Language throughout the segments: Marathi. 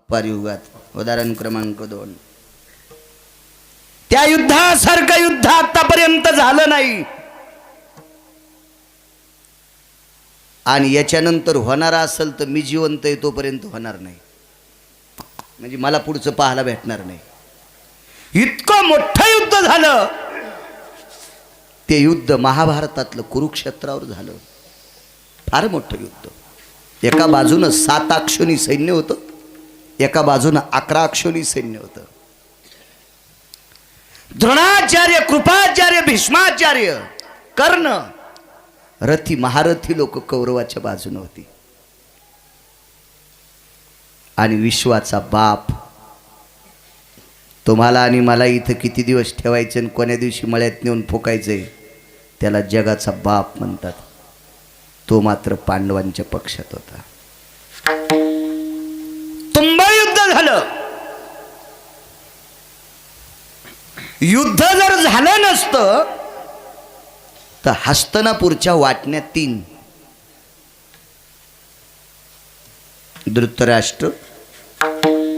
द्वापार युगात उदाहरण क्रमांक 2. त्या युद्धासारखं युद्ध आतापर्यंत झालं नाही आणि याच्यानंतर होणार असेल तर मी जिवंत आहे तोपर्यंत होणार नाही, म्हणजे मला पुढचं पाहायला भेटणार नाही. इतकं मोठं युद्ध झालं. ते युद्ध महाभारतातलं कुरुक्षेत्रावर झालं. फार मोठं युद्ध. एका बाजूनं 7 अक्षोणी सैन्य होतं, एका बाजूनं 11 अक्षोणी सैन्य होतं. द्रोणाचार्य, कृपाचार्य, भीष्माचार्य, कर्ण, रथी महारथी लोक कौरवाच्या बाजूने होती. आणि विश्वाचा बाप तुम्हाला आणि मला इथं किती दिवस ठेवायचे आणि कोण्या दिवशी मळ्यात नेऊन फुकायचंय त्याला जगाचा बाप म्हणतात. तो मात्र पांडवांच्या पक्षात होता. तुंबळ युद्ध झालं. युद्ध जर झालं नसतं तर हस्तिनापूरच्या वाटण्या 3, धृतराष्ट्र,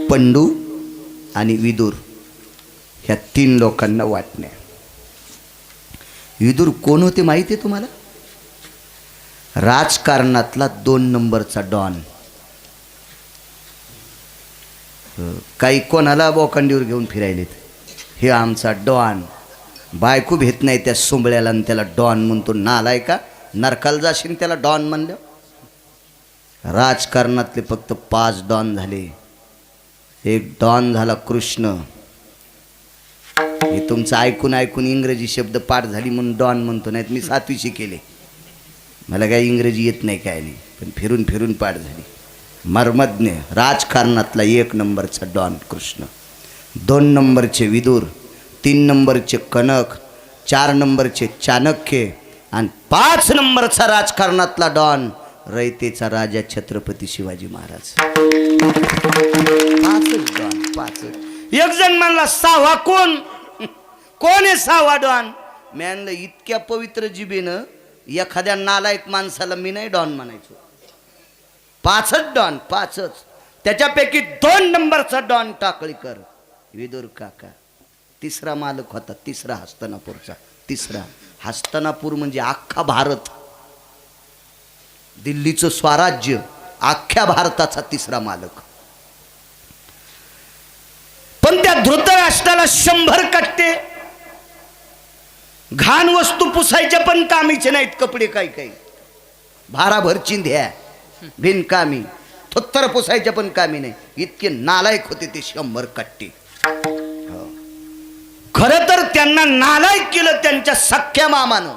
पंडू आणि विदुर, ह्या 3 लोकांना वाटण्या. विदुर कोण होते माहिती आहे तुम्हाला? राजकारणातला 2 नंबरचा डॉन. काही कोणाला बोकांडीवर घेऊन फिरायलेत, हे आमचा डॉन. बायको भेट नाही त्या सोंबळ्याला आणि त्याला डॉन म्हणतो. नालाय का, नरकाला जाशील त्याला डॉन म्हणलं. राजकारणातले फक्त 5 डॉन झाले. एक डॉन झाला कृष्ण. मी तुमचं ऐकून ऐकून इंग्रजी शब्द पाठ झाली म्हणून डॉन म्हणतो, नाहीत मी 7वी शिकेले, मला काही इंग्रजी येत नाही काय नाही, पण फिरून फिरून पाठ झाली. मर्मज्ञ राजकारणातला 1 नंबरचा डॉन कृष्ण, 2 नंबरचे विदुर, 3 नंबरचे कनक, 4 नंबरचे चाणक्य आणि 5 नंबरचा राजकारणातला डॉन रयतेचा राजा छत्रपती शिवाजी महाराज. 5 डॉन, 5. एक जण म्हणला 6वा कोण? कोण आहे 6वा डॉन? मी म्हणलं इतक्या पवित्र जिभेनं एखाद्या नालायक माणसाला मी नाही डॉन म्हणायचो. 5च डॉन, 5च. त्याच्यापैकी 2 नंबरचा डॉन टाकळीकर विदुर काका. 3रा मालक होता, 3रा हस्तिनापूरचा. 3रा हस्तिनापूर म्हणजे अख्खा भारत, दिल्लीचं स्वराज्य, अख्ख्या भारताचा 3रा मालक. पण त्या धृतराष्ट्राला 100 कट्टे घाण वस्तू पुसायच्या पण कामीचे नाहीत. कपडे काही काही भाराभर चिंध्या बिनकामी, थोत्तर पुसायच्या पण कामी नाही. इतके नालायक होते ते 100 कट्टे. खरं तर त्यांना नालायक केलं त्यांच्या सख्या मामानं.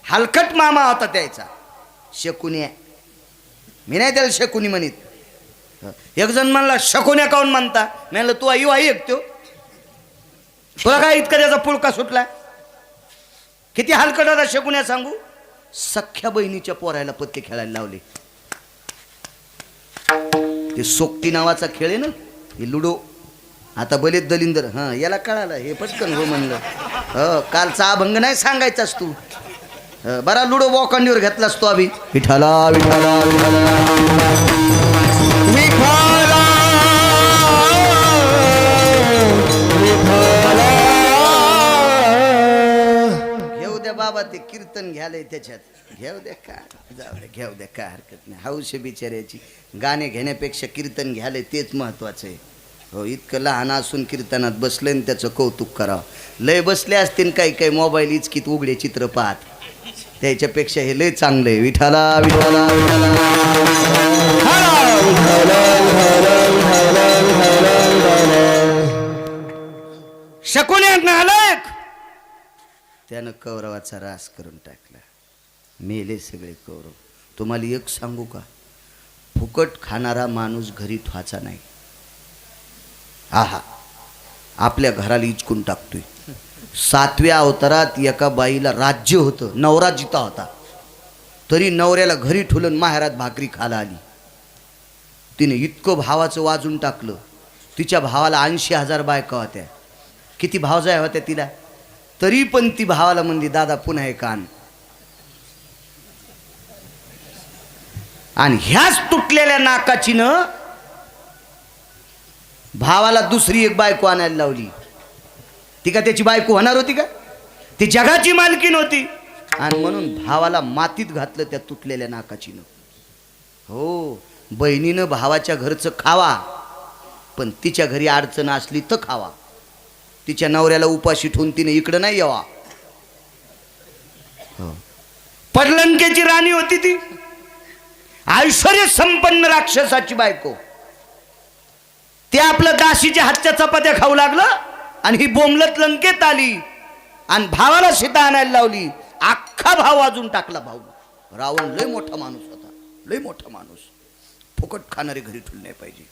हलकट मामा होता त्याचा, शकुन्या. मी नाही त्याला शकुनी म्हणित. एक जण म्हणला शकुन्या काऊन म्हणता? म्हणलं तू आई आई ऐकतो, तुला काय इतका त्याचा पुळका सुटला? किती हलकट होता शकुन्या सांगू. सख्या बहिणीच्या पोरायला पत्ते खेळायला लावले. ते सोकटी नावाचा खेळ आहे ना, हे लुडो. आता बलेत दलिंदर, हां याला कळालं, हे पटकन हो म्हणलं. कालचा अभंग नाही सांगायचास तू. बरा लुडो बोकांडीवर घेतलास तो. अभि विठाला विठाला घेऊ द्या बाबा, ते कीर्तन घ्यालंय त्याच्यात. घेऊ द्या का, जाऊ द्या, घेऊ द्या, काय हरकत नाही. हौस बिचाऱ्याची. गाणे घेण्यापेक्षा कीर्तन घ्यालंय तेच महत्वाचं आहे. हो, इतकं लहान असून कीर्तनात बसले आणि त्याचं कौतुक करावं. लय बसले असतील काही काही मोबाईल इचकीत उघडे चित्र पाहत, त्याच्यापेक्षा हे लय चांगलं आहे. विठाला विठाला शकुन्या नालायक, त्यानं कौरवाचा रास करून टाकला. मेले सगळे कौरव. तुम्हाला एक सांगू का, फुकट खाणारा माणूस घरी ठेवायचा नाही. आहा, आपल्या घराला इचकून टाकतोय. 7व्या अवतारात एका बाईला राज्य होतं, नवरा जिता होता, तरी नवऱ्याला घरी ठेवलं, माहेरात भाकरी खायला आली. तिने इतकं भावाचं वाजून टाकलं. तिच्या भावाला 80,000 बायका होत्या. किती भावजाया होत्या तिला, तरी पण ती भावाला म्हणली दादा पुन्हा हे कान. आणि ह्याच तुटलेल्या नाकाचीनं भावाला दुसरी एक बायको आणायला लावली. ती का त्याची बायको होणार होती का? ती जगाची मालकीण होती. आणि म्हणून भावाला मातीत घातलं त्या तुटलेल्या नाकाचीनं. हो, बहिणीनं भावाच्या घरचं खावा, पण तिच्या घरी अडचण असली तर खावा. तिच्या नवऱ्याला उपाशी ठेवून तिने इकडं नाही यावा. हो, पडलंकेची राणी होती ती, ऐश्वर्य संपन्न राक्षसाची बायको. ते आपलं दाशीच्या हातच्या चपात्या खाऊ लागलं आणि ही बोंबलत लंकेत आली आणि भावाला सीता आणायला लावली. अख्खा भाव वाजून टाकला. भाऊ रावण लय मोठा माणूस होता, लय मोठा माणूस. फुकट खाणारे घरी ठेवले नाही पाहिजे.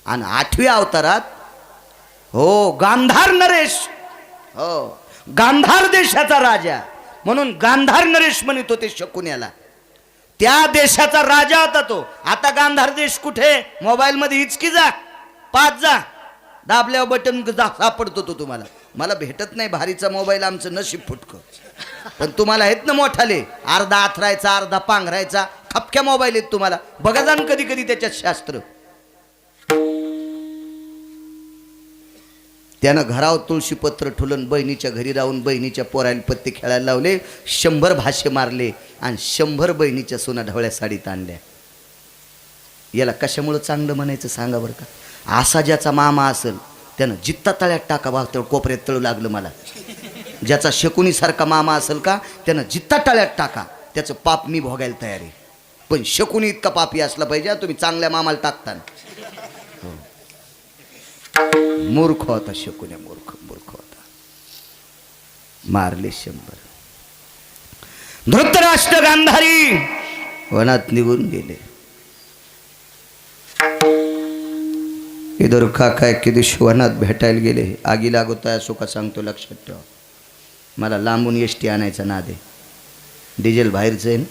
आणि 8व्या अवतारात हो गांधार नरेश, हो गांधार देशाचा राजा म्हणून गांधार नरेश म्हणत होते शकुन्याला. त्या देशाचा राजा होता तो. आता गांधार देश कुठे? मोबाईल मध्ये हिचकी जा, पाच जा, दाबल्यावर बटन सापडतो तो तुम्हाला. मला भेटत नाही भारीचा मोबाईल, आमचं नशीब फुटकं. पण तुम्हाला आहेत ना मोठाले, अर्धा आथरायचा अर्धा पांघरायचा, खपक्या मोबाईल आहेत तुम्हाला. बघा जाण कधी कधी त्याच्यात शास्त्र. त्यानं घरावर तुळशीपत्र ठुलन बहिणीच्या घरी राहून बहिणीच्या पोराला पत्ते खेळायला लावले. 100 भाषे मारले आणि 100 बहिणीच्या सोना ढवळ्या साडीत आणल्या. याला कशामुळं चांगलं म्हणायचं सांगा बरं का? असा ज्याचा मामा असेल त्यानं जित्ता तळ्यात टाका, तेवढं कोपऱ्यात तळू लागलं मला. ज्याचा शकुनीसारखा मामा असेल का त्यानं जित्ता तळ्यात टाका, त्याचं पाप मी भोगायला तयार आहे. पण शकुनी इतका पापी असला पाहिजे तुम्ही चांगल्या मामाला टाकता. मूर्ख होता शकुन्या, मूर्ख होता. मारले 100. धृतराष्ट्र गांधारी वनात निघून गेले. इधर काका एके दिवशी वनात भेटायला गेले. आगी लागत आहे असो का सांगतो, लक्षात ठेवा. मला लांबून एसटी आणायचा नाद आहे. डिझेल बाहेरचं आहे ना,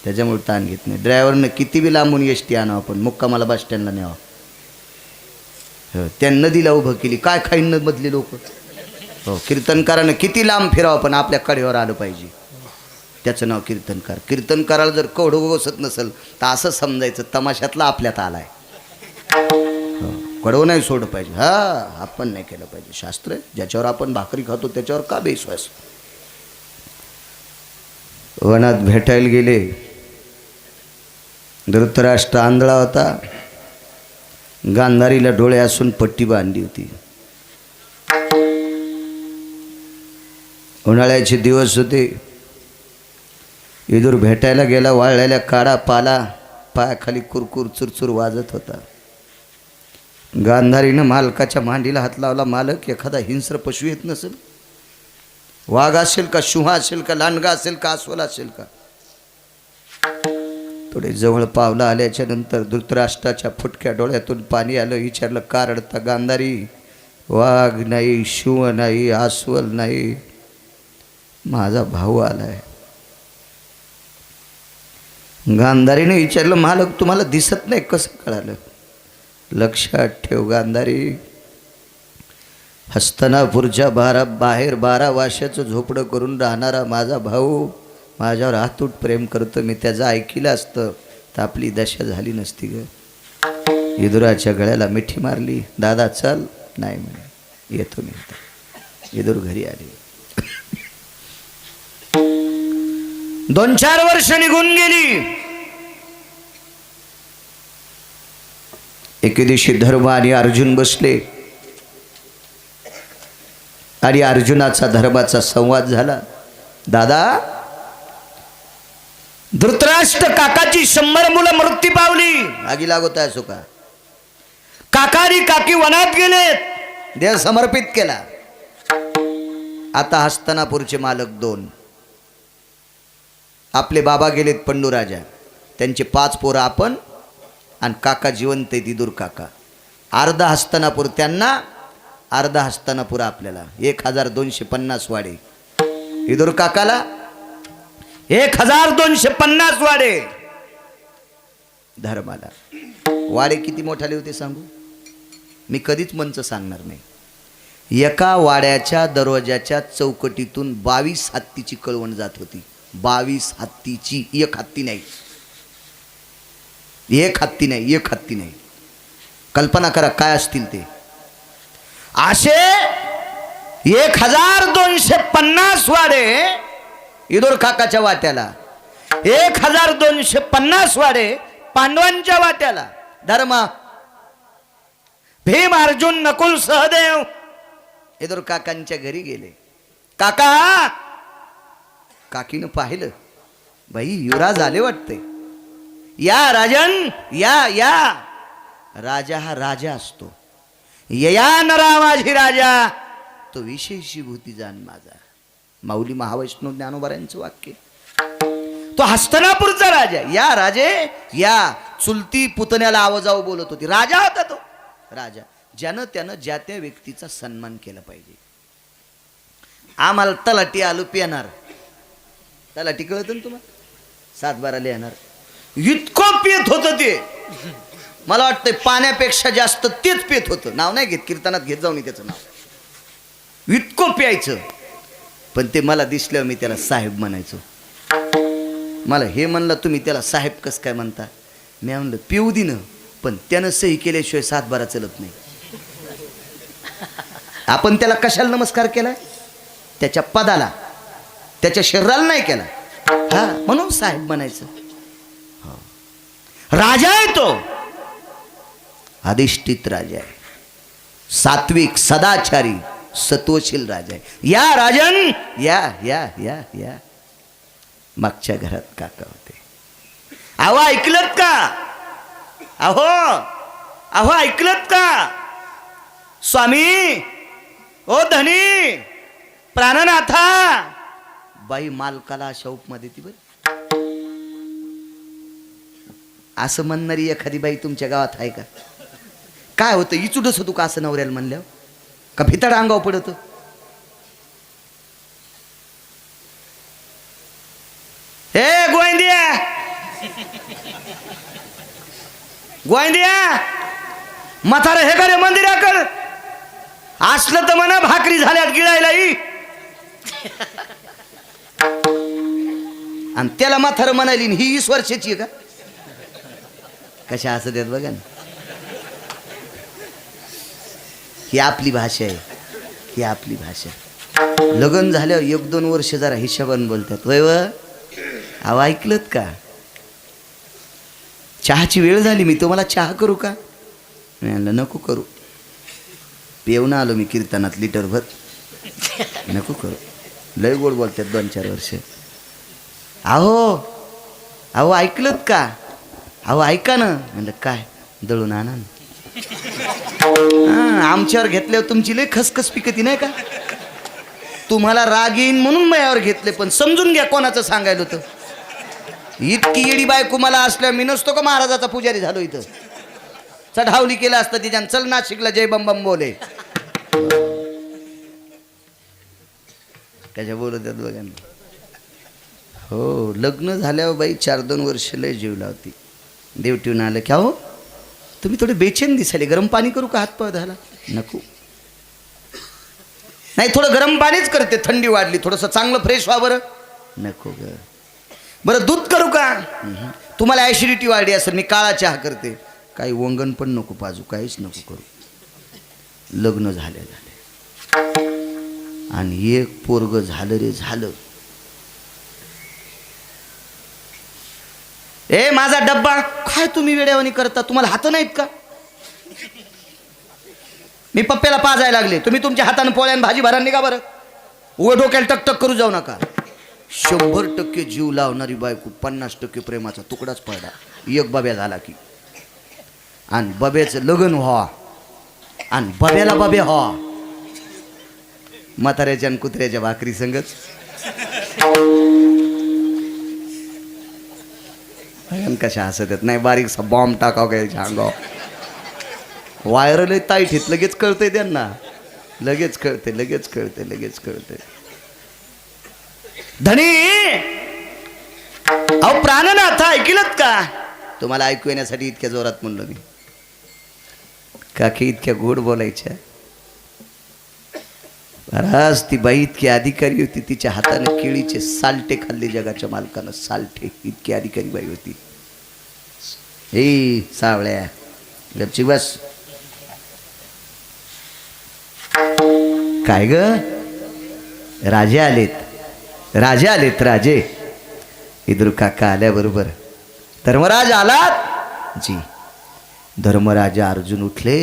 त्याच्यामुळे ताण घेत नाही. ड्रायव्हरनं किती बी लांबून एसटी आणावं पण मुक्कामाला बस स्टँडला न्यावं. त्या नदीला उभं केली, काय खाईन मधली लोक. हो, कीर्तनकारानं किती लांब फिरावं पण आपल्या कडेवर आलं पाहिजे. त्याचं नाव कीर्तनकार. कीर्तनकाराला जर कवडं बसत नसेल तर असं समजायचं तमाशातला आपल्यात आलाय. कडवं नाही सोडलं पाहिजे. हा, आपण नाही केलं पाहिजे. शास्त्र आहे, ज्याच्यावर आपण भाकरी खातो त्याच्यावर का बेविश्वास. वनात भेटायला गेले. धृतराष्ट्र आंधळा होता. गांधारीला डोळे असून पट्टी बांधली होती. उन्हाळ्याचे दिवस होते. इदूर भेटायला गेला. वाळलेल्या काडा पाला पायाखाली कुरकुर चुरचुर वाजत होता. गांधारीनं मालकाच्या मांडीला हात लावला. मालक, एखादा हिंस्र पशु येत नसेल, वाघ असेल का, शुहा असेल का, लांडगा असेल का, अस्वल असेल का. थोडे जवळ पावलं आल्याच्या नंतर धृतराष्ट्राच्या फुटक्या डोळ्यातून पाणी आलं. विचारलं, का रडता? गांधारी, वाघ नाही, शुह नाही, अस्वल नाही, माझा भाऊ आलाय. गांधारीने विचारलं, मालक तुम्हाला दिसत नाही कसं कळालं? लक्षात ठेव गांधारी, हस्तिनापूरच्या बाहेर 12 वर्षाचं झोपडं करून राहणारा माझा भाऊ माझ्यावर अतूट प्रेम करतो. मी त्याचं ऐकलं असतं तर आपली दशा झाली नसती ग. इदुराच्या गळ्याला मिठी मारली. दादा चल. नाही म्हणे, येतो मी. इदूर घरी आली. 2-4 वर्ष निघून गेली. एके दिवशी धर्म आणि अर्जुन बसले आणि अर्जुनाचा धर्माचा संवाद झाला. दादा, धृतराष्ट्र काकाची 100 मुलं मृत्यू पावली. आगी लागत आहे सुका. काकानी काकी वनात गेलेत, देह समर्पित केला. आता हस्तिनापूरचे मालक 2. आपले बाबा गेलेत पंडूराजा, त्यांचे 5 पोरं आपण आणि काका जिवंत आहे विदुर काका. अर्धा हस्तिनापूर त्यांना, अर्धा हस्तिनापूर आपल्याला. 1250 वाडे. विदुर काकाला 1250 वाडे. धर्माला वाडे किती मोठाले होते सांगू? मी कधीच मंच सांगणार नाही. एका वाड्याच्या दरवाजाच्या चौकटीतून 22 हत्तीची कळवण जात होती. 22 हत्तीची. एक हत्ती नाही. कल्पना करा काय असतील ते. असे 1250 वाडे इदोर काकाच्या वाट्याला, 1250 वाडे पांडवांच्या वाट्याला. धर्म भीम अर्जुन नकुल सहदेव इदोर काकांच्या घरी गेले. काका, काकीनं पाहिलं, बाई युवराज आले वाटते. या राजन, या या. राजा हा राजा असतो. यया नरा माझी राजा, तो विशेषी भूती जाण माझा. माऊली महावैष्णव ज्ञानोबारांचं वाक्य. तो हस्तनापूरचा राजा. या राजे या. चुलती पुतण्याला आवाजाव बोलत होती. राजा होता तो राजा. ज्यानं त्यानं ज्या त्या व्यक्तीचा सन्मान केला पाहिजे. आम्हाला तलाठी आलो पिणार. तलाठी कळतं ना तुम्हाला, 7-12 लिहिणार. इतकं पेत होतं ते, मला वाटतंय पाण्यापेक्षा जास्त तेच पेत होतं. नाव नाही घेत, कीर्तनात घेत जाऊन त्याचं नाव. इतकं प्यायचं. पण ते मला दिसल्यावर मी त्याला साहेब म्हणायचो. मला हे म्हणलं तुम्ही त्याला साहेब कसं काय म्हणता. मी म्हणलं पिऊ दिनं, पण त्यानं सही केल्याशिवाय 7-12 चलत नाही. आपण त्याला कशाला नमस्कार केलाय? त्याच्या पदाला, त्याच्या शरीराला नाही केला. हा, म्हणून साहेब म्हणायचं. राजा आहे तो, अधिष्ठित राजा आहे. सात्विक, सदाचारी, सत्वशील राजा आहे. या राजन या या या या. मागच्या घरात काका होते. अहो ऐकलत का? अहो अहो ऐकलत का? स्वामी, ओ धनी, प्राणनाथा. बाई मालकाला अशा उपमा देती बरं. असं म्हणणारी एखादी बाई तुमच्या गावात आहे का? काय होतं, इचुडच होतो का असं नवऱ्याला म्हणल्यावर? का भिताड अंगावर पडत? हे गोविंदिया, गोविंदिया, म्हातारं हे करे मंदिराकड. असलं तर म्हणा भाकरी झाल्यात गिळायला. आणि त्याला म्हातारं म्हणाली. ही 20 वर्षाची आहे का? कशा असं देत बघा ना. ही आपली भाषा आहे, ही आपली भाषा. लग्न झाल्यावर 1-2 वर्ष जरा हिशोबाने बोलतात. वय व अहो ऐकलत का? चहाची वेळ झाली, मी तुम्हाला चहा करू का? मी म्हणलं नको करू, पिऊन आलो मी कीर्तनात लिटरभर. नको करू. लय गोड बोलतात 2-4 वर्ष. अहो अहो ऐकलत का? अहो ऐका ना. म्हणलं काय? दळून आणा ना. आमच्यावर घेतल्यावर तुमची लय खसखस पिकती नाही का? तुम्हाला राग येईन म्हणून माझ्यावर घेतले, पण समजून घ्या कोणाचं सांगायला होतं. इतकी येडी बायको मला असल्या, मी नसतो का महाराजाचा पुजारी झालो इथं. चढावली केलं असतं तिच्यानं. चल नाशिकला जय बम बम बोले. कशा बोलत आहेत बघा ना. हो, लग्न झाल्यावर बाई 4-2 वर्ष लय जीव लावती. देव ठेवून आलं की अहो तुम्ही थोडे बेचैन दिसाले, गरम पाणी करू का? हातपाय झाला. नको. नाही, थोडं गरम पाणीच करते, थंडी वाढली, थोडंसं चांगलं फ्रेश व्हा बरं. नको ग. बरं दूध करू का? तुम्हाला ॲसिडिटी वाढली असेल, मी काळा चहा करते. काही वंगण पण नको पाजू, काहीच नको करू. लग्न झाले आणि एक पोरग झालं रे झालं. ए माझा डब्बा काय तुम्ही वेड्यावानी करता? तुम्हाला हात नाहीत का? मी पप्प्याला पाजायला लागले, तुम्ही तुमच्या हाताने पोळ्यान भाजी भरा निघा बरं. उघड डोक्याला टकटक करू जाऊ नका. 100% जीव लावणारी बायको 50% प्रेमाचा तुकडाच पडला. एक बब्या झाला की, आणि बब्याचं लग्न व्हा आणि बब्याला बब्या व्हा. म्हाताऱ्याच्या आणि कुत्र्याच्या भाकरी संगच. कशा हसत येत नाही. बारीकसा बॉम्ब टाकाव काय अंगावर. वायरल ताईट येत, लगेच कळतंय त्यांना. लगेच कळते, लगेच कळते, लगेच कळते. धनी अहो प्राणनाथ ऐकलत का? तुम्हाला ऐकू येण्यासाठी इतक्या जोरात म्हणलो मी. काकी इतक्या गोड बोलायच्या. आज ती बाई इतकी अधिकारी होती, तिच्या हाताने केळीचे साल्टे खाल्ले जगाच्या मालकानं. साल्टे, इतकी अधिकारी बाई होती. ए सावळ्या गपची बस. काय ग, राजे आलेत, राजे आलेत, राजे. विदुर काका आल्याबरोबर धर्मराज आलात जी. धर्मराजा अर्जुन उठले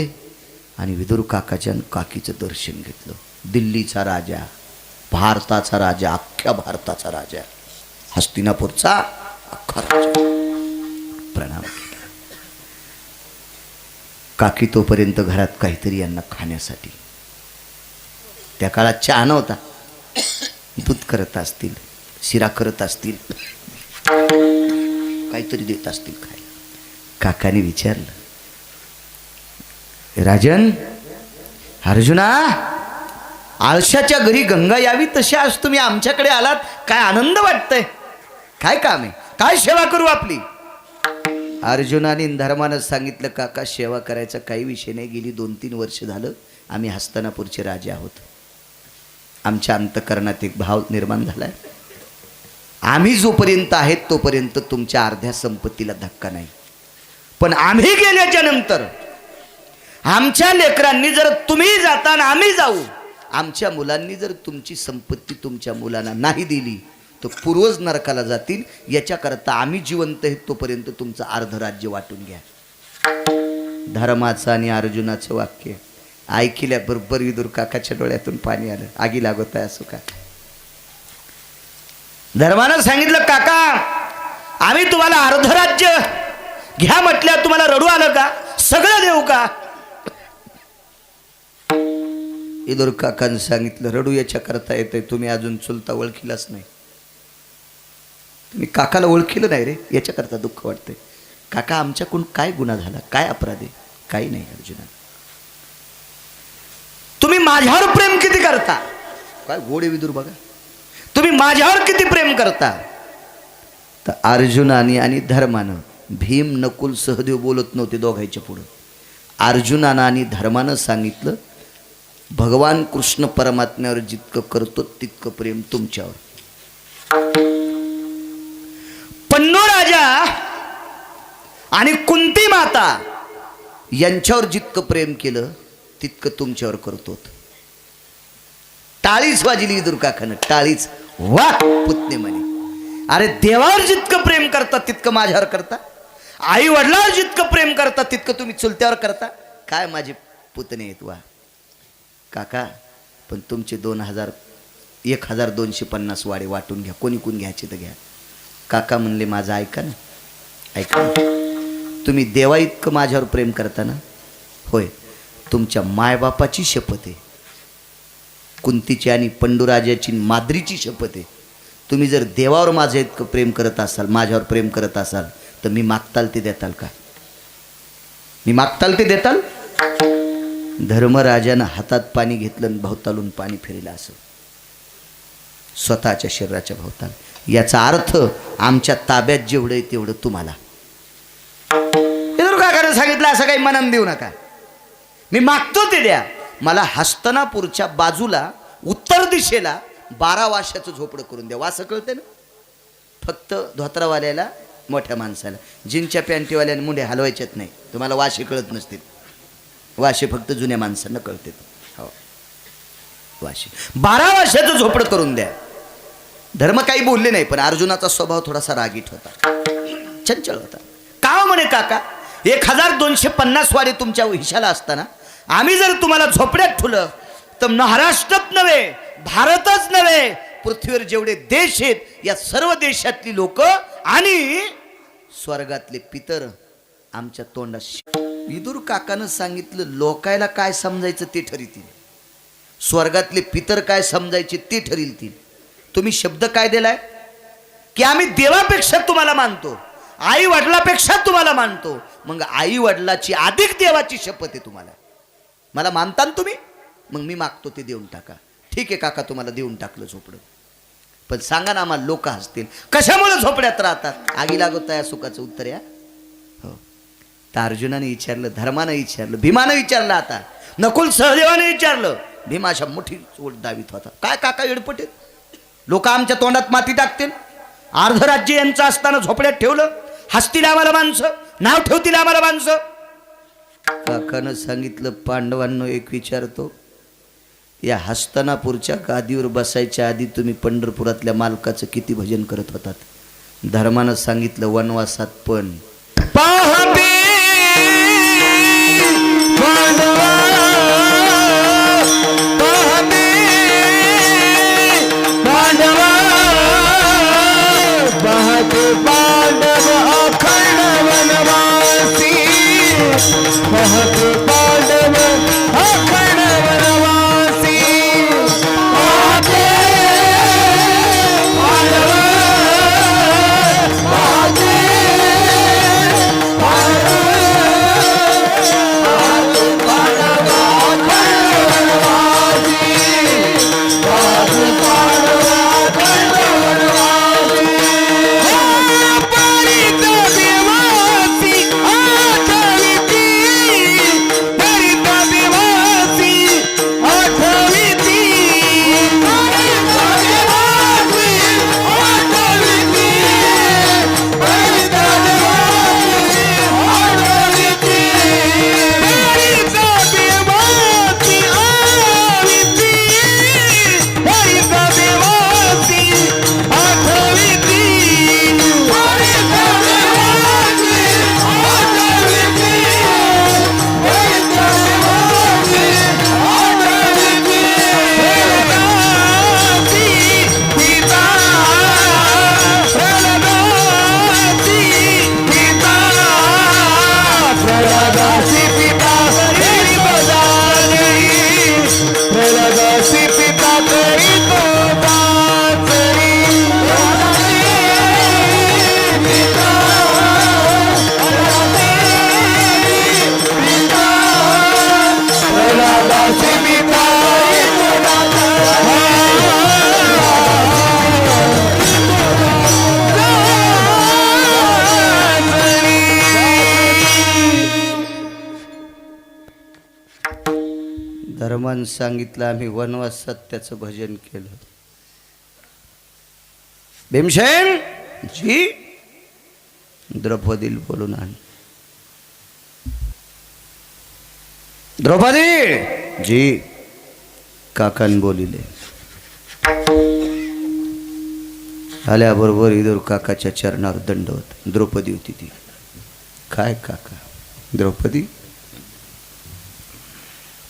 आणि विदुर काकाच्या काकीचं दर्शन घेतलं. दिल्लीचा राजा, भारताचा राजा, अख्ख्या भारताचा राजा, हस्तिनापूरचा अख्खा राजा प्रणाम केला. काकी तोपर्यंत घरात काहीतरी यांना खाण्यासाठी, त्या काळात चहा नव्हता, दूध करत असतील, शिरा करत असतील, काहीतरी देत असतील खायला. काकाने विचारलं, राजन, अर्जुना, आळशाच्या घरी गंगा यावी तशी आज तुम्ही आमच्याकडे आलात, काय आनंद वाटतंय, काय काम आहे, काय सेवा करू आपली. अर्जुनाने धर्मानं सांगितलं, काका सेवा करायचा काही विषय नाही, गेली 2-3 वर्ष झालं आम्ही हस्तिनापूरचे राजे आहोत. आमच्या अंतःकरणात एक भाव निर्माण झालाय, आम्ही जोपर्यंत आहेत तोपर्यंत तुमच्या अर्ध्या संपत्तीला धक्का नाही, पण आम्ही गेल्याच्या नंतर आमच्या लेकरांनी जर तुम्ही जाता आणि आम्ही जाऊ, आमच्या मुलांनी जर तुमची संपत्ती तुमच्या मुलांना नाही दिली तर पूर्वज नरकाला जातील. याच्याकरता आम्ही जिवंत आहेत तोपर्यंत तुमचं अर्ध राज्य वाटून घ्या. धर्माचं आणि अर्जुनाचं वाक्य ऐकल्याबरोबर विदुर काकाच्या डोळ्यातून पाणी आलं. आगी लागत आहे असो का. धर्मानं सांगितलं, काका आम्ही तुम्हाला अर्ध राज्य घ्या म्हटल्या, तुम्हाला रडू आलं का, सगळं देऊ का. विदुर काकानं सांगितलं, रडू याच्या करता येतंय, तुम्ही अजून चुलता ओळखीलाच नाही, तुम्ही काकाला ओळखीलं नाही रे, याच्याकरता दुःख वाटतंय. काका आमच्याकडून काय गुन्हा झाला, काय अपराध आहे, काही नाही. अर्जुना, तुम्ही माझ्यावर प्रेम किती करता, काय गोडे विदुर बघा, तुम्ही माझ्यावर किती प्रेम करता. तर अर्जुनाने आणि धर्मानं, भीम नकुल सहदेव बोलत नव्हते दोघांच्या पुढं, अर्जुनानं आणि धर्मानं सांगितलं, भगवान कृष्ण परमात्म्यावर जितकं करतो तितकं प्रेम तुमच्यावर. पन्नू राजा आणि कुंती माता यांच्यावर जितकं प्रेम केलं तितकं तुमच्यावर करतो. टाळीच वाजली विदुर काकानं, टाळीच. वा पुतणे म्हणे, अरे देवावर जितकं प्रेम करता तितकं माझ्यावर करता, आई वडिलावर जितकं प्रेम करता तितकं तुम्ही चुलत्यावर करता. काय माझे पुतणे आहेत. वा काका, पण तुमचे 1250 वाडे वाटून घ्या, कोणी कोण घ्यायचे तर घ्या. काका म्हणले, माझं ऐका ना, ऐका ना, तुम्ही देवा इतकं माझ्यावर प्रेम करता ना, होय, तुमच्या मायबापाची शपथ आहे, कुंतीची आणि पंडूराजाची माद्रीची शपथ आहे, तुम्ही जर देवावर माझं इतकं प्रेम करत असाल, माझ्यावर प्रेम करत असाल, तर मी मागताल ते देताल का, मी मागताल ते देताल. धर्मराजानं हातात पाणी घेतलं आणि भोवतालून पाणी फिरलं असं स्वतःच्या शरीराच्या भोवताल. याचा अर्थ आमच्या ताब्यात जेवढं आहे तेवढं तुम्हाला. काकाने सांगितलं, असं काही मनान देऊ नका, मी मागतो ते द्या. मला हस्तिनापूरच्या बाजूला उत्तर दिशेला 12 वाशाचं झोपडं करून द्या. वासं कळते ना, फक्त धोत्रावाल्याला, मोठ्या माणसाला, जीनच्या पॅन्टीवाल्याने मुंडे हलवायच्यात नाही. तुम्हाला वाशे कळत नसतील, वाशे फक्त जुन्या माणसांना कळते. हो, वाशे 12 वाशाचं झोपडं करून द्या. धर्म काही बोलले नाही, पण अर्जुनाचा स्वभाव थोडासा रागीट होता, चंचल होता. का म्हणे, काका 1250 वाडे तुमच्या हिशाला असताना आम्ही जर तुम्हाला झोपड्यात ठेवलं तर महाराष्ट्रात नव्हे, भारतच नव्हे, पृथ्वीवर जेवढे देश आहेत या सर्व देशातली लोक आणि स्वर्गातले पितर आमच्या तोंडात. विदुर काकानं सांगितलं, लोकायला काय समजायचं ते ठरतील, स्वर्गातले पितर काय समजायचे ते ठरतील. तुम्ही शब्द काय दिलाय की आम्ही देवापेक्षा तुम्हाला मानतो, आई वडिलापेक्षा तुम्हाला मानतो. मग आई वडिलाची अधिक देवाची शपथ आहे तुम्हाला. मला मानता ना तुम्ही, मग मी मागतो ते देऊन टाका. ठीक आहे काका, तुम्हाला देऊन टाकलं झोपडं, पण सांगा ना आम्हाला, लोक हसतील, कशामुळे झोपड्यात राहतात, आगी लागत आहे सुखाचं उत्तर या. हो, तर अर्जुनाने विचारलं, धर्मानं विचारलं, भीमानं विचारलं, आता नकुल सहदेवाने विचारलं. भीमाशा मोठी चोट दावीत होता, काय काका एडपटे, लोक आमच्या तोंडात माती टाकतील, अर्ध राज्य यांचं असताना झोपड्यात ठेवलं, हसतील आम्हाला माणसं, नाव ठेवतील आम्हाला माणसं. काकानं सांगितलं, पांडवांनो एक विचारतो, या हस्तिनापूरच्या गादीवर बसायच्या आधी तुम्ही पंढरपुरातल्या मालकाचं किती भजन करत होतात. धर्मानं सांगितलं वनवासात पण पाहते पांडवा, पाहते पांडवा, पाहते पांडव अखंड वनवासी, पाहते पांडव अखंड वनवासी, पाहते पांडव, पाहते धर्मानं सांगितलं आम्ही वनवासात त्याचं भजन केलं. भीमसेन जी द्रौपदीला बोलून आण. द्रौपदी जी काकान बोलिले. आल्याबरोबर इदूर काकाच्या चरणावर दंडवत. द्रौपदी होती ती. काय काका? द्रौपदी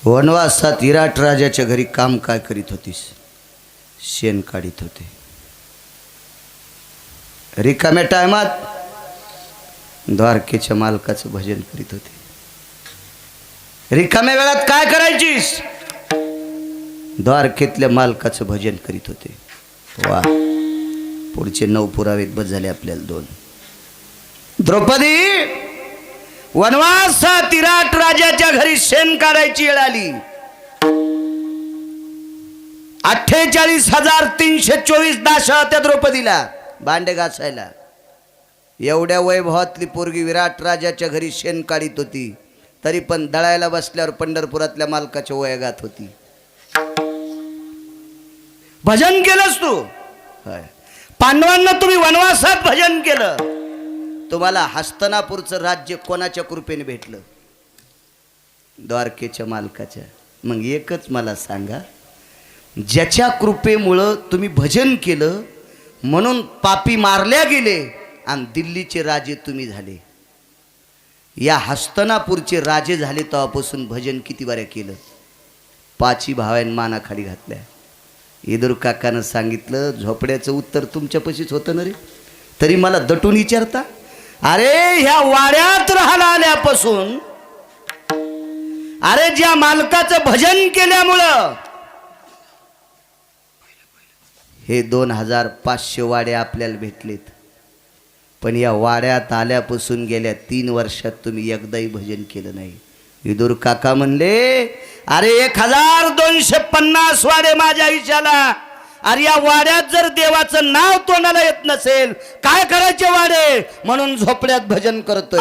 वनवासात विराट राजाच्या घरी काम काय करीत होतीस? शेण काढीत होते. रिकाम्या टायमात द्वारकेच्या मालकाचं भजन करीत होते. रिकाम्या वेळात काय करायचीस? द्वारकेतल्या मालकाचं भजन करीत होते. वा, पुढचे 9 पुरावेत बस झाले आपल्याला 2. द्रौपदी वनवासात विराट राजाच्या घरी शेण काढायची वेळ आली. 48,324 दाशा त्या द्रौपदीला भांडे घासायला. एवढ्या वैभवातली पोरगी विराट राजाच्या घरी शेण काढीत होती, तरी पण दळायला बसल्यावर पंढरपुरातल्या मालकाच्या वयागात होती. भजन केलंस तू? पांडवांना तुम्ही वनवासात भजन केलं. तुम्हाला हस्तिनापूरचं राज्य कोणाच्या कृपेने भेटलं? द्वारकेच्या मालकाच्या. मग एकच मला सांगा, ज्याच्या कृपेमुळं तुम्ही भजन केलं म्हणून पापी मारल्या गेले आणि दिल्लीचे राजे तुम्ही झाले. या हस्तिनापूरचे राजे झाले तेव्हापासून भजन किती बाऱ्या केलं? 5 भावांनी मानाखाली घातल्या. इदूर काकानं सांगितलं झोपड्याचं उत्तर तुमच्यापाशीच होतं ना रे, तरी मला दटून विचारता? अरे ह्या वाड्यात राहायला आल्यापासून, अरे ज्या मालकाचं भजन केल्यामुळं हे 2500 वाडे आपल्याला भेटलेत. पण या वाड्यात आल्यापासून गेल्या 3 वर्षात तुम्ही एकदाही भजन केलं नाही. विदुर काका म्हणले, अरे 1250 वाडे माझ्या आयुष्याला. अरे या वाड्यात जर देवाचं नाव तोंडाला येत नसेल, काय करायचे वाडे? म्हणून झोपड्यात भजन करतोय.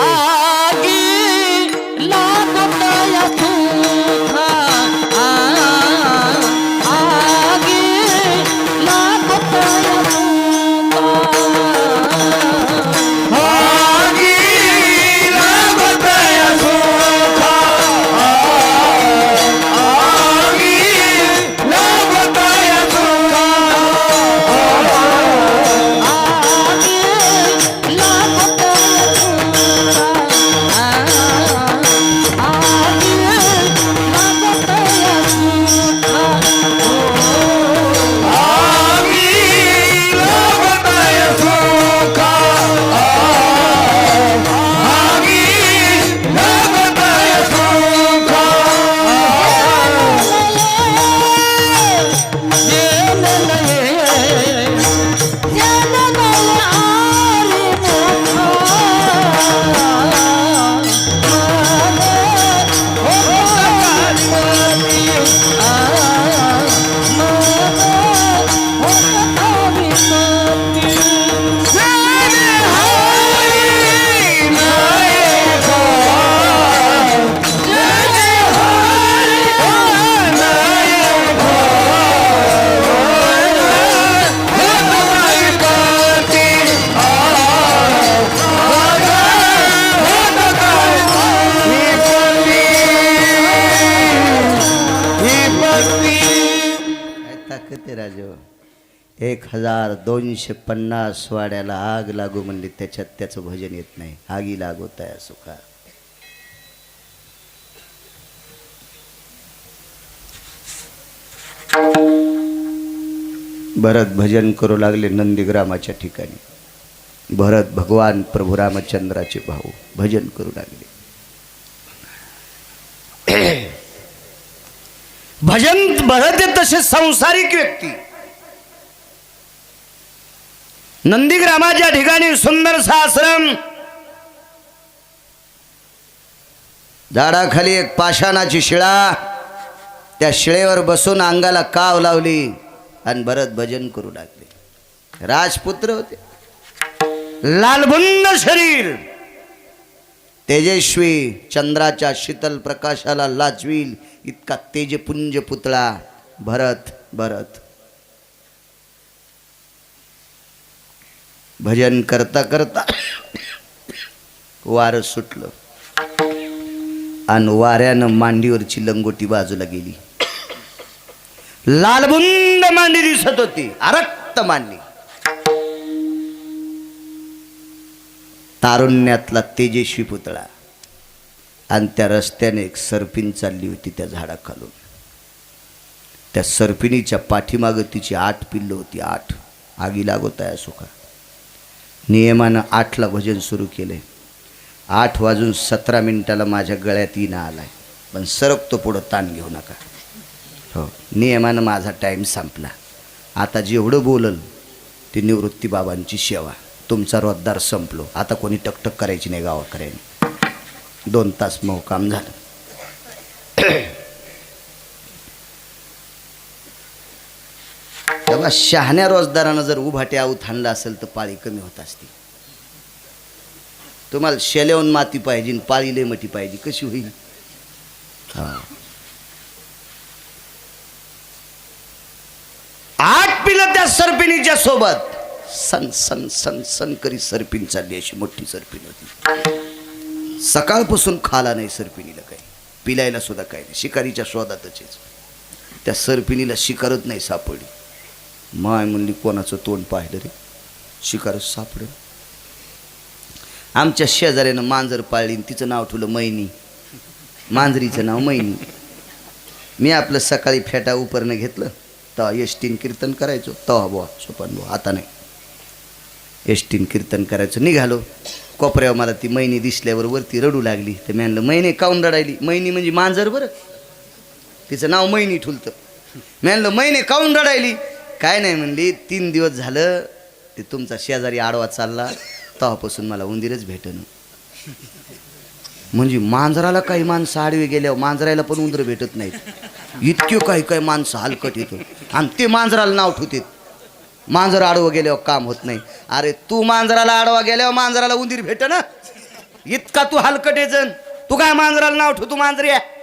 1250 वाड्याला आग लागू म्हणली, त्याच्यात त्याचं भजन येत नाही. आगी लागोताय सुखा. भरत भजन करू लागले नंदीग्रामाच्या ठिकाणी. भरत भगवान प्रभू रामचंद्राचे भाऊ भजन करू लागले. भजन भरत तसे संसारिक व्यक्ती. नंदीग्रामाच्या ठिकाणी सुंदरसा आश्रम, झाडाखाली एक पाषाणाची शिळा, त्या शिळेवर बसून अंगाला काव लावली आणि भरत भजन करू लागले. राजपुत्र होते, लालबुंद शरीर, तेजस्वी, चंद्राच्या शीतल प्रकाशाला लाजवील इतका तेजपुंज पुतळा भरत. भरत भजन करता करता वारं सुटलं आणि वाऱ्यानं मांडीवरची लंगोटी बाजूला गेली. लालबुंद मांडी दिसत होती, अरक्त मांडी. तारुण्यातला तेजस्वी पुतळा आणि त्या रस्त्याने एक सर्पिन चालली होती त्या झाडाखालून. त्या सर्पिणीच्या पाठीमागं तिची 8 पिल्लं होती. 8. आगी लागोताय सुखा. नियमानं 8ला भजन सुरू केले. 8:17 माझ्या गळ्यात येणं आलाय, पण सरकतो पुढं, ताण घेऊ नका. हो, नियमानं माझा टाईम संपला. आता जेवढं बोलल ते निवृत्ती बाबांची सेवा. तुमचा रोजदार संपलो. आता कोणी टकटक करायची नाही गावाकडे. 2 तास मग काम झालं. तेव्हा शहाण्या रोजदारानं जर उभाटे आऊत हाणला असेल तर पाळी कमी होत असते. तुम्हाला शेल्याहून माती पाहिजे, पाळी लय मोठी पाहिजे, कशी होईल? हा, 8 पिलं त्या सर्पिणीच्या सोबत. सन सन सन सन करी सर्पिण चालली. अशी मोठी सर्पिण होती. सकाळपासून खाला नाही सर्पिणीला काही, पिलायला सुद्धा काही नाही. शिकारीच्या शोधातच. त्या सर्पिणीला शिकारच नाही सापडली. माय म्हणली कोणाचं तोंड पाहिलं रे, शिकारच सापडलं. आमच्या शेजाऱ्यानं मांजर पाळली, तिचं नाव ठेवलं मैनी. मांजरीचं नाव मैनी. मी आपलं सकाळी फेटा उपरनं घेतलं, तेव्हा एसटीन कीर्तन करायचो. तेव्हा बुवा सोपान बुवा, आता नाही. एसटीन कीर्तन करायचं. निघालो कोपऱ्यावर, मला ती मैनी दिसल्यावर वरती रडू लागली. तर मी म्हणलं मैनी काऊन रडायली? मैनी म्हणजे मांजर बरं, तिचं नाव मैनी ठुलतं. मी म्हणलं मैनी काऊन रडायली? काय नाही म्हणली, 3 दिवस झालं ते तुमचा शेजारी आडवा चालला, तेव्हापासून मला उंदीरच भेटणं. म्हणजे मांजराला काही माणसं आडवे गेल्यावर मांजराला पण उंदर भेटत नाहीत. इतके काही काही माणसं हलकट येतं आणि ते मांजराला नाव ठेवतात. मांजर आडवं गेल्यावर काम होत नाही. अरे तू मांजराला आडवा गेल्यावर मांजराला उंदीर भेट ना, इतका तू हलकट येजन. तू काय मांजराला नाव ठेवतो? मांजरी आहे.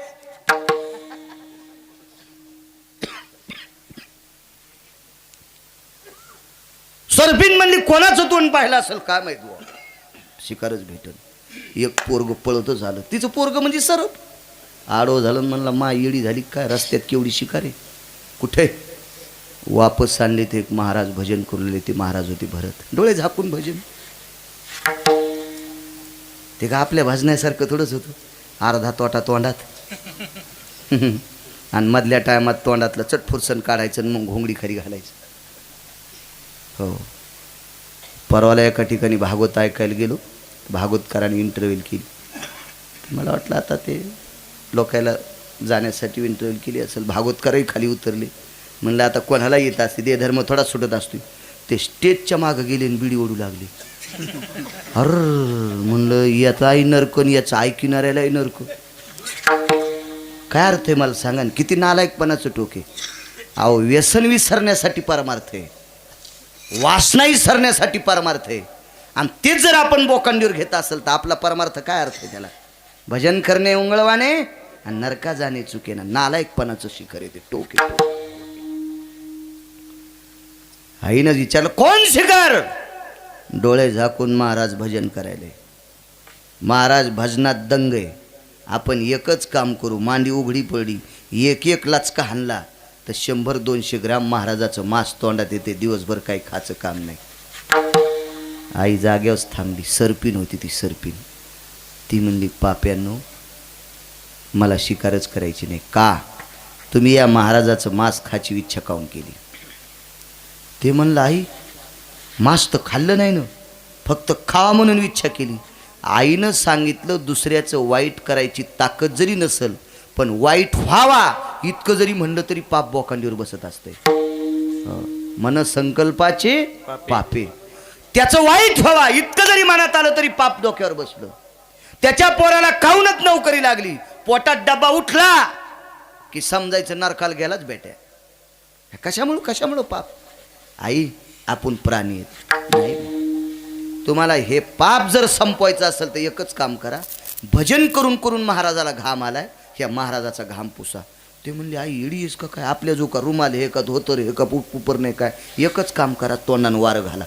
सर्पिन म्हणली कोणाचं तोंड पाहिलं असेल काय माहित बुवा, शिकारच भेटल. एक पोरग पळतच झालं. तिचं पोरग म्हणजे सरप आडवं झालं. म्हणला मा येडी झाली काय, रस्त्यात केवढी शिकार आहे. कुठे वापस आणले ते एक महाराज भजन करून. ते महाराज होते भरत. डोळे झाकून भजन. ते का आपल्या भजण्यासारखं थोडंच होतं. अर्धा तोटा तोंडात आणि मधल्या टायमात तोंडातलं चटफुरसन काढायचं आणि मग घोंगडी खरी घालायचं. हो, परवाला एका ठिकाणी भागवत ऐकायला गेलो. भागवतकारांनी इंटरव्ह्यू केली. मला वाटलं आता ते लोकायला जाण्यासाठी इंटरव्ह्यू केली असेल. भागवतकारही खाली उतरले. म्हणलं आता कोणाला येत असते, दे धर्म थोडा सुटत असतो. ते स्टेजच्या मागं गेले आणि बिडी ओढू लागले. अर म्हणलं याचा आई नरक आणि याचं ऐकणाऱ्यालाही नरक. काय अर्थ आहे मला सांगा ना, किती नालायकपणाचं टोके. अहो व्यसन विसरण्यासाठी परमार्थ आहे, वासना विसरण्यासाठी परमार्थ आहे. आणि तेच जर आपण बोकांडीवर घेत असेल तर आपला परमार्थ काय अर्थ आहे त्याला? भजन करणे उंगळवाने आणि नरका जाणे चुके ना. नालायकपणाचं शिखर येते टोके. आईनं विचारलं कोण शिकार? डोळे झाकून महाराज भजन करायले. महाराज भजनात दंग आहे. आपण एकच काम करू, मांडी उघडी पडली, एक एक लचका हाणला तर 100-200 ग्रॅम महाराजाचं मांस तोंडात येते, दिवसभर काही खायचं काम नाही. आई जाग्यावरच थांबली. सरपीन होती ती सरपीन. ती म्हणली, पाप्यांनो मला शिकारच करायची नाही. का? तुम्ही या महाराजाचं मांस खायची इच्छा काऊन केली? ते म्हणलं, आई मांस तर खाल्लं नाही ना, फक्त खावा म्हणून इच्छा केली. आईनं सांगितलं, दुसऱ्याचं वाईट करायची ताकद जरी नसल पण वाईट व्हावा इतकं जरी म्हणलं तरी पाप बोकांडीवर बसत असतंय. मन संकल्पाचे पापे. त्याचं वाईट व्हावा इतकं जरी मनात आलं तरी पाप डोक्यावर बसलं. त्याच्या पोराला काहूनच नोकरी लागली, पोटात डब्बा उठला की समजायचं नरकाला गेलाच बेट्या. कशामुळं पाप? आई आपण प्राणी आहेत. नाही, तुम्हाला हे पाप जर संपवायचं असेल तर एकच काम करा, भजन करून करून महाराजाला घाम आलाय, ह्या महाराजाचा घाम पुसा. ते म्हणले, आई इडी आहेस का काय? आपल्या जो का रुमाल हे का धोतर हे का उपर नाही काय? एकच काम करा, तोंडानं वारं घाला.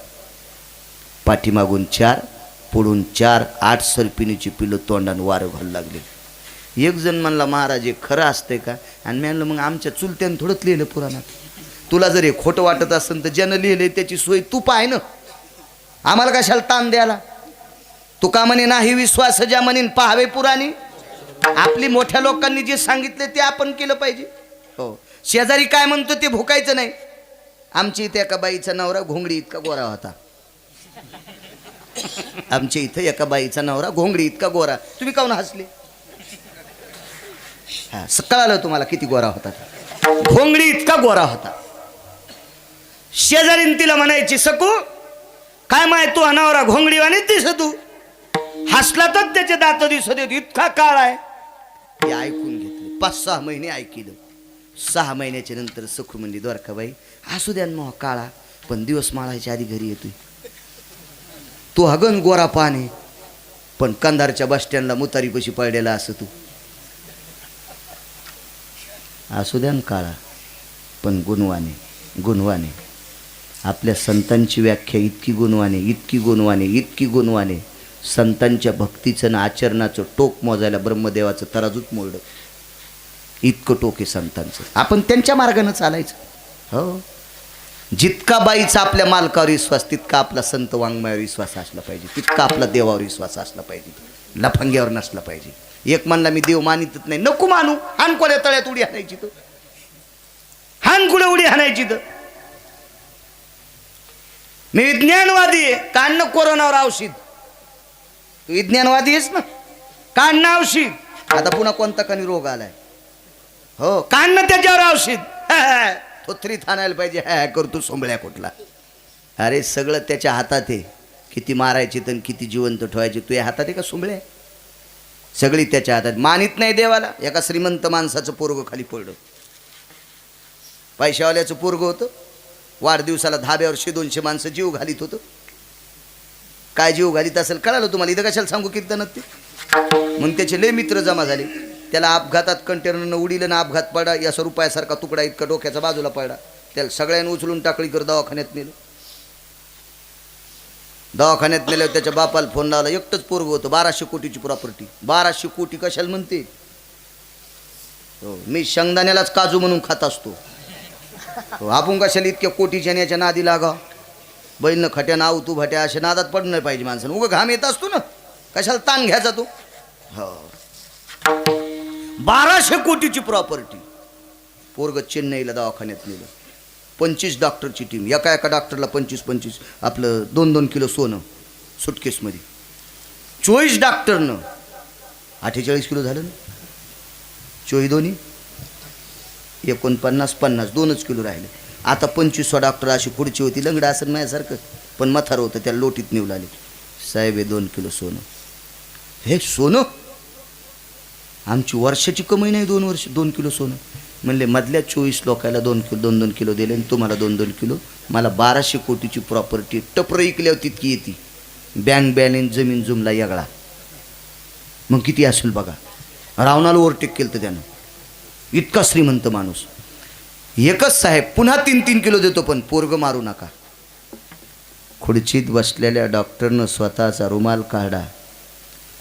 पाठीमागून 4 पुढून 4 8 सरपिणीची पिलं तोंडानं वारं घालू लागले. एक जण म्हणला, महाराज हे खरं असतंय का? आणि मी म्हणलं, मग आमच्या चुलत्यानं थोडंच लिहिलं पुराणात. तुला जर हे खोटं वाटत असेल तर ज्यानं लिहिलंय त्याची सोय तू पाय ना, आम्हाला कशाला ताण द्यायला? तू का म्हणे नाही विश्वास ज्या म्हणेन पाहावे पुराणी. आपली मोठ्या लोकांनी जे सांगितले ते आपण केलं पाहिजे. हो, शेजारी काय म्हणतो ते भुकायचं नाही. आमच्या इथे एका बाईचा नवरा घोंगडी इतका गोरा होता. आमच्या इथे एका बाईचा नवरा घोंगडी इतका गोरा. तुम्ही काऊन हसले? हा, कळालं तुम्हाला किती गोरा होता? घोंगडी इतका गोरा होता. शेजारीन तिला म्हणायची, सकू काय माय तू अनावरा घोंगडीवाने दिसतू. हसला तर त्याचे दात दिसत येत, इतका काळ आहे. हे ऐकून घेतलं. 5-6 महिने ऐकलं. 6 महिन्याच्या नंतर सखू म्हणली, द्वारकाबाई असू द्या मग काळा, पण दिवस माळायच्या आधी घरी येतोय. तू हगन गोरा पाणी, पण कंधारच्या बस स्टँडला मुतारीपाशी पडलेला असं तू. असू द्या काळा, पण गुणवाने. आपल्या संतांची व्याख्या इतकी गुणवाने, इतकी गुणवाने, इतकी गुणवाने. संतांच्या भक्तीचं ना आचरणाचं टोक मोजायला ब्रह्मदेवाचं तराजूच मोडलं. इतकं टोक आहे संतांचं. आपण त्यांच्या मार्गानं चालायचं. हो, जितका बाईचा आपल्या मालकावर विश्वास तितका आपला संत वाङ्मयावर विश्वास असला पाहिजे, तितका आपला देवावर विश्वास असला पाहिजे, लफंग्यावर नसला पाहिजे. एक म्हणला मी देव मानितच नाही, नको मानू. हान कोण्या तळ्यात उडी हाणायची तर, हान कुठे उडी हाणायची तर. मी विज्ञानवादी आहे, काढणं कोरोनावर औषध. तू विज्ञानवादी आहेस ना, काढणं औषध. आता पुन्हा कोणता कणी रोग आलाय, हो काढणं त्याच्यावर औषध. थोथरीत आणायला पाहिजे. करतो सोंबळ्या कुठला. अरे सगळं त्याच्या हातात आहे. किती मारायची तर किती जिवंत ठेवायची तुझ्या हातात आहे का सोंबळ्या? सगळी त्याच्या हातात. मानित नाही देवाला. एका श्रीमंत माणसाचं पोरगं खाली पडलं. पैशावाल्याचं पोरगं होतं. वाढदिवसाला धाब्यावर 100-200 माणसं जीव घालीत होतं. काय जीव घालीत असेल कळालं तुम्हाला? इथं कशाला सांगू कीर्तनात ते. मग त्याचे लय मित्र जमा झाले. त्याला अपघातात कंटेनरनं उडीलं ना, अपघात पडा, या रुपयासारखा तुकडा इतका डोक्याचा बाजूला पडला. त्याला सगळ्यांनी उचलून टाकळी कर दवाखान्यात नेलं. दवाखान्यात नेल्यावर त्याच्या बापाला फोन लावला. एकटंच पोरगं होतं. 1200 कोटीची प्रॉपर्टी. 1200 कोटी कशाला म्हणते? हो, मी शेंगदाण्यालाच काजू म्हणून खात असतो. हो, आपण कशाला इतक्या कोटीच्या याच्या नादी लागा. बैलनं खट्या नाव तू भट्या अशा नादात पडलं नाही पाहिजे माणसानं. उगं घाम येत असतो ना, कशाला ताण घ्यायचा तो. हो, 1200 कोटीची प्रॉपर्टी. पोरग चेन्नईला दवाखान्यात नेलं. 25 डॉक्टरची टीम. एका डॉक्टरला 25 आपलं 2-2 किलो सोनं सुटकेसमध्ये. 24 डॉक्टरनं 48 किलो झालं ना. 24 दोन्ही 49 2च किलो राहिले. आता 25 डॉक्टर अशी पुढची होती. लंगडा असं माझ्यासारखं, पण मथार होतं. त्याला लोटीत नेऊ लागले. साहेब हे 2 किलो सोनं. हे सोनं आमची वर्षाची कमाई नाही. 2 वर्ष 2 किलो सोनं. म्हणले मधल्या 24 लोकायला 2 किलो दिले आणि तुम्हाला 2 किलो. मला 1200 कोटीची प्रॉपर्टी टपर इकल्यावर तितकी येते. बँक बॅलेन्स जमीन जुमला यागळा. मग किती असेल बघा. रावणाला ओव्हरटेक केलं तर त्यानं. इतका श्रीमंत माणूस. एकच साहेब पुन्हा 3 किलो देतो, पण पोरग मारू नका. खुर्चीत बसलेल्या डॉक्टरनं स्वतःचा रुमाल काढा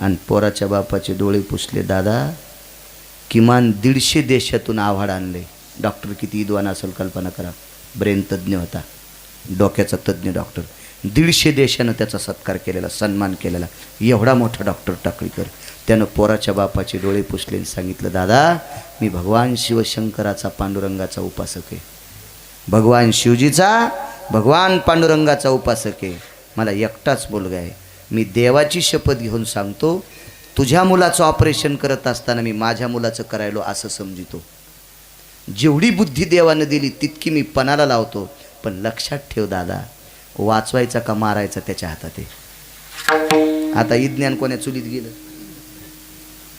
आणि पोराच्या बापाचे डोळे पुसले. दादा किमान 150 देशातून आव्हाड आणले. डॉक्टर किती विद्वान असेल कल्पना करा. ब्रेन तज्ज्ञ होता, डोक्याचा तज्ज्ञ डॉक्टर. 150 देशानं त्याचा सत्कार केलेला, सन्मान केलेला. एवढा मोठा डॉक्टर टाकळीकर. त्यानं पोराच्या बापाचे डोळे पुसले आणि सांगितलं, दादा मी भगवान शिवशंकराचा पांडुरंगाचा उपासक आहे, भगवान शिवजीचा भगवान पांडुरंगाचा उपासक आहे. मला एकटाच मुलगा आहे. मी देवाची शपथ घेऊन सांगतो, तुझ्या मुलाचं ऑपरेशन करत असताना मी माझ्या मुलाचं करायलो असं समजितो. जेवढी बुद्धी देवानं दिली तितकी मी पणाला लावतो. पण लक्षात ठेव दादा, वाचवायचा का मारायचा त्याच्या हातात आहे. आता विज्ञान कोण्या चुलीत गेलं,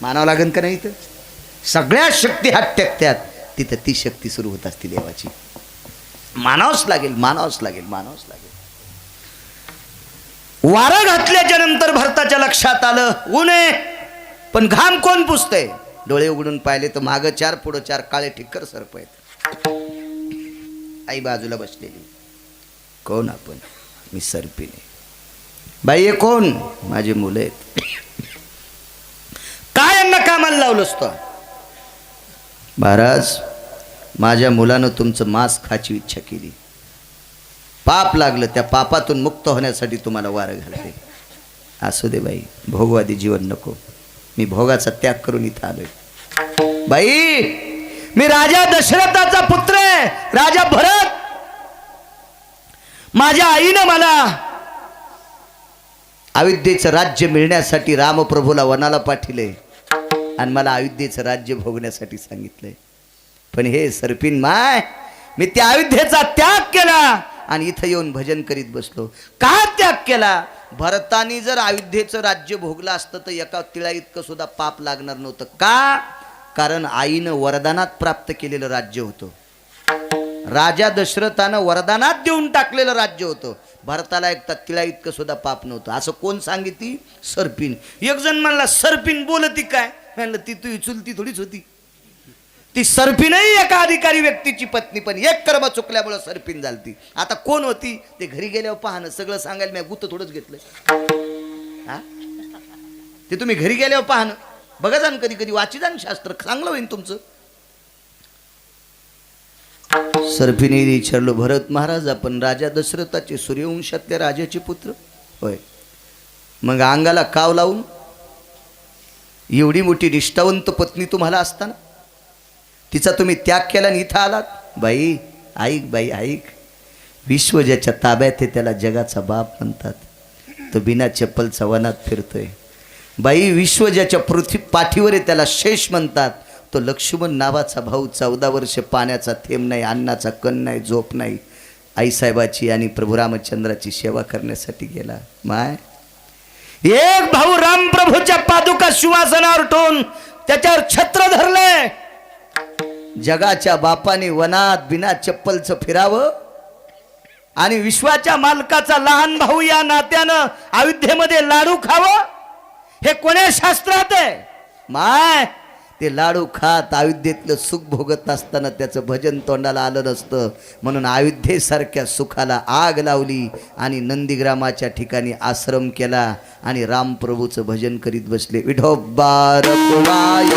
मानावं लागेल का नाही. इथं सगळ्या शक्ती हात टेकत्यात, तिथं ती शक्ती सुरू होत असते देवाची. मानावंच लागेल, मानावंच लागेल, मानावंच लागेल. वारं घातल्याच्या नंतर भरताच्या लक्षात आलं ऊन आहे, पण घाम कोण पुसतंय. डोळे उघडून पाहिले तर मागं 4 पुढं 4 काळे ठिक्कर सर्प आहेत. आई बाजूला बसलेली. कोण आपण? मी सर्पिने. बाई हे कोण? माझे मुलं आहेत. काय यांना कामाला लावलं असतं? महाराज माझ्या मुलानं तुमचं मांस खायची इच्छा केली, पाप लागलं, त्या पापातून मुक्त होण्यासाठी तुम्हाला वारं घालते. असू दे बाई, भोगवादी जीवन नको. मी भोगाचा त्याग करून इथं आलोय. बाई मी राजा दशरथाचा पुत्र आहे, राजा भरत. माझ्या आईनं मला अयोध्येचं राज्य मिळण्यासाठी रामप्रभूला वनाला पाठिले आणि मला अयोध्येचं राज्य भोगण्यासाठी सांगितलंय. पण हे सर्पिन माय, मी त्या अयोध्येचा त्याग केला आणि इथं येऊन भजन करीत बसलो. का त्याग केला? भरतानी जर अयोध्येचं राज्य भोगलं असतं तर एका तिळा इतकं सुद्धा पाप लागणार नव्हतं. का? कारण आईनं वरदानात प्राप्त केलेलं राज्य होतं. राजा दशरथानं वरदानात देऊन टाकलेलं राज्य होतं. भरताला एक तिळा इतकं सुद्धा पाप नव्हतं. असं कोण सांगितली? सर्पिन. एक जण म्हणला सर्पिन बोलती काय? म्हणलं ती तू चुलती थोडीच होती. ती सर्पिनही एका अधिकारी व्यक्तीची पत्नी, पण एक कर्म चुकल्यामुळे सर्पिन झालती. आता कोण होती ते घरी गेल्यावर पाहणं, सगळं सांगायला मी गुत्त थोडंच घेतलंय. हा ते तुम्ही घरी गेल्यावर पाहणं, बघा जाण, कधी कधी वाची जाण शास्त्र, चांगलं होईल तुमचं. सर्पिने विचारलं, भरत महाराज आपण राजा दशरथाचे सूर्यवंशातल्या राजाचे पुत्र? होय. मग अंगाला काव लावून एवढी मोठी निष्ठावंत पत्नी तुम्हाला असताना तिचा तुम्ही त्याग केला आणि इथं आलात? बाई ऐक, बाई ऐक, विश्व ज्याच्या ताब्यात आहे त्याला जगाचा बाप म्हणतात. तो बिना चप्पलचा वनात फिरतोय. बाई विश्व ज्याच्या पृथ्वी पाठीवर आहे त्याला शेष म्हणतात. तो लक्ष्मण नावाचा भाऊ 14 वर्ष पाण्याचा थेंब नाही, अन्नाचा कण नाही, झोप नाही, आईसाहेबाची आणि प्रभू रामचंद्राची सेवा करण्यासाठी गेला. माय एक भाऊ रामप्रभूच्या पादुका शिवासनावर ठेवून त्याच्यावर छत्र धरले. जगाच्या बापाने वनात बिना चप्पलचं फिरावं आणि विश्वाच्या मालकाचा लहान भाऊ या नात्यानं अयोध्येमध्ये लाडू खावं, हे कोण्या शास्त्रात आहे? माय ते लाडू खात अयोध्येतलं सुख भोगत असताना त्याचं भजन तोंडाला आलं नसतं. म्हणून अयोध्येसारख्या सुखाला आग लावली आणि नंदीग्रामाच्या ठिकाणी आश्रम केला आणि रामप्रभूचं भजन करीत बसले. विठोबा रखुमाई